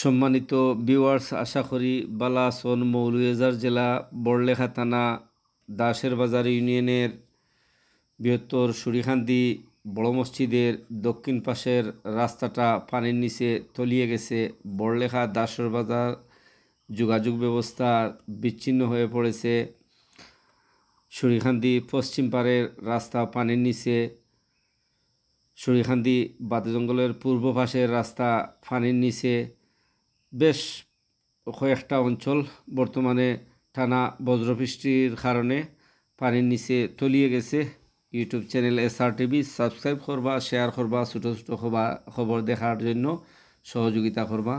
সম্মানিত ভিউয়ার্স, আশা করি ভালো আছেন। মৌলভীবাজার জেলা বড়লেখা থানা দাসের বাজার ইউনিয়নের বৃহত্তর সুরিখান্দি বড় মসজিদের দক্ষিণ পাশের রাস্তাটা পানির নিচে তলিয়ে গেছে। বড়লেখা দাসের বাজার যোগাযোগ ব্যবস্থা বিচ্ছিন্ন হয়ে পড়েছে। সুরিখান্দি পশ্চিম পাড়ের রাস্তা পানির নিচে, সুরিখান্দি বাদ জঙ্গলের পূর্ব পাশের রাস্তা পানির নিচে। বেশ কয়েকটা অঞ্চল বর্তমানে টানা বজ্রবৃষ্টির কারণে পানির নিচে তলিয়ে গেছে। YouTube channel SR TV subscribe করবা, শেয়ার করবা, ছোটো ছোটো খবর দেখার জন্য সহযোগিতা করবা।